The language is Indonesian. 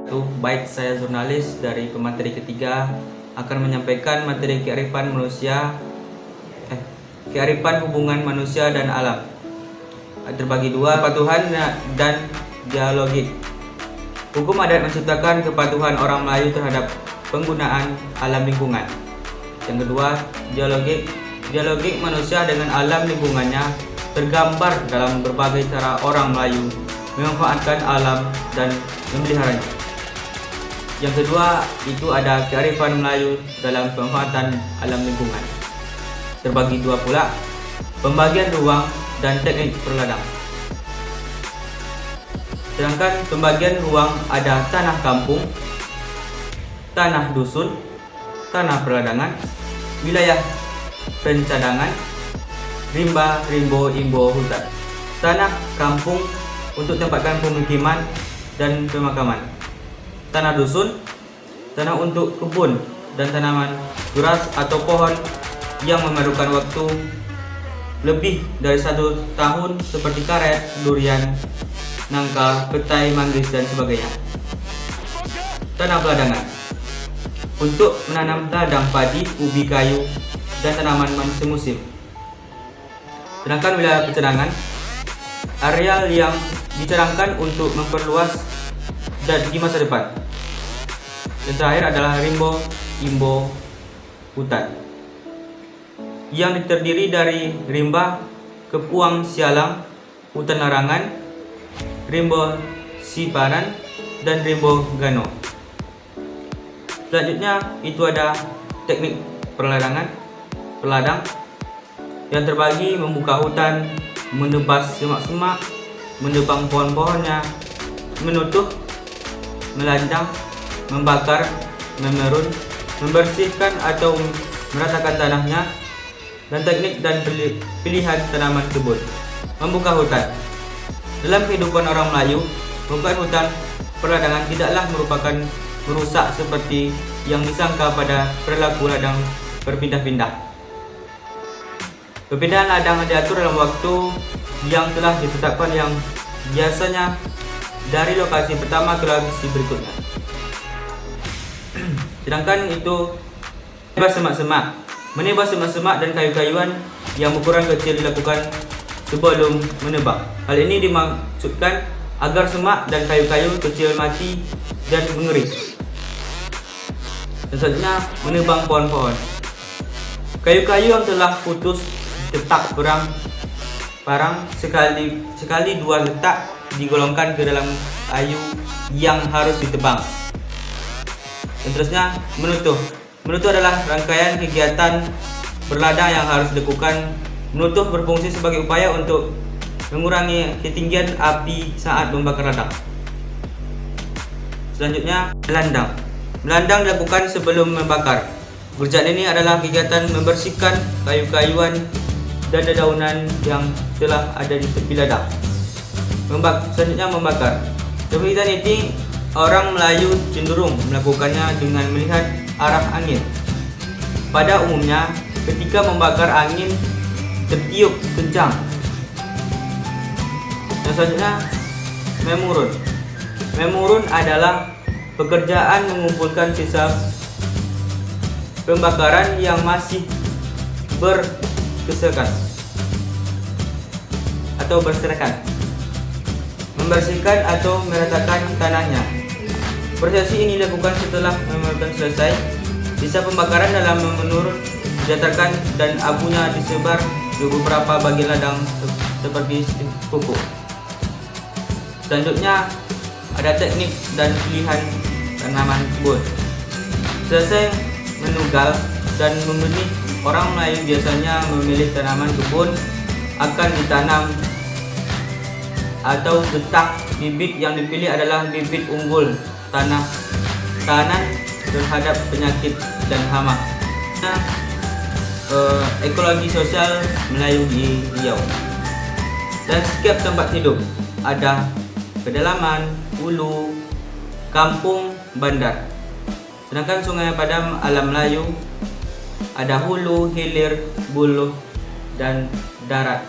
Baik, saya jurnalis dari pemateri ketiga akan menyampaikan materi kearifan hubungan manusia dan alam. Terbagi dua, kepatuhan dan dialogik. Hukum adat menciptakan kepatuhan orang Melayu terhadap penggunaan alam lingkungan. Yang kedua, dialogik. Dialogik manusia dengan alam lingkungannya tergambar dalam berbagai cara orang Melayu memanfaatkan alam dan memeliharanya. Yang kedua, itu ada kearifan Melayu dalam pemanfaatan alam lingkungan. Terbagi dua pula, pembagian ruang dan teknik perladang. Sedangkan pembagian ruang ada tanah kampung, tanah dusun, tanah perladangan, wilayah pencadangan, rimba, rimbo, imbo, hutan. Tanah kampung untuk tempatkan pemukiman dan pemakaman. Tanah dusun, tanah untuk kebun dan tanaman guras atau pohon yang memerlukan waktu lebih dari 1 tahun seperti karet, durian, nangka, petai, manggis, dan sebagainya. Tanah peladangan untuk menanam ladang padi, ubi, kayu, dan tanaman semusim. Sedangkan wilayah pencadangan, areal yang dicadangkan untuk memperluas dan di masa depan. Dan terakhir adalah rimbo, imbo, hutan, yang terdiri dari rimba, kepuang sialang, hutan larangan, rimbo siparan, dan rimbo gano. Selanjutnya itu ada teknik peladang yang terbagi membuka hutan, menebas semak-semak, menebang pohon-pohonnya, menutup, melandang, membakar, memerun, membersihkan atau meratakan tanahnya, dan teknik dan pilihan tanaman kebun. Membuka hutan. Dalam kehidupan orang Melayu, membuka hutan perladangan tidaklah merupakan merusak seperti yang disangka pada perilaku ladang berpindah-pindah. Perpindahan ladang diatur dalam waktu yang telah ditetapkan, yang biasanya dari lokasi pertama ke lokasi berikutnya. Sedangkan itu menebas semak-semak. Menebas semak-semak dan kayu-kayuan yang ukuran kecil dilakukan sebelum menebang. Hal ini dimaksudkan agar semak dan kayu-kayu kecil mati dan mengering. Dan selanjutnya menebang pohon-pohon. Kayu-kayu yang telah putus letak parang sekali dua letak digolongkan ke dalam kayu yang harus ditebang. Dan terusnya menutup. Menutup adalah rangkaian kegiatan berladang yang harus dilakukan. Menutup berfungsi sebagai upaya untuk mengurangi ketinggian api saat membakar ladang. Selanjutnya melandang. Melandang dilakukan sebelum membakar. Pekerjaan ini adalah kegiatan membersihkan kayu-kayuan dan dedaunan yang telah ada di tepi ladang. Selanjutnya membakar. Kegiatan ini orang Melayu cenderung melakukannya dengan melihat arah angin. Pada umumnya, ketika membakar angin tertiup kencang. Dan selanjutnya memurun. Memurun adalah pekerjaan mengumpulkan sisa pembakaran yang masih berserakan, membersihkan atau meratakan tanahnya. Proses ini dilakukan setelah memurunkan selesai. Sisa pembakaran dalam menurun didatarkan dan abunya disebar ke beberapa bagian ladang seperti pupuk. Selanjutnya ada teknik dan pilihan tanaman kebun. Selesai menugal dan membenih, orang Melayu biasanya memilih tanaman kebun akan ditanam atau letak bibit yang dipilih adalah bibit unggul tahanan terhadap penyakit dan hama. Ekologi sosial Melayu di Riau. Dan setiap tempat hidup ada pedalaman, hulu, kampung, bandar. Sedangkan sungai pada alam Melayu ada hulu, hilir, buluh, dan darat.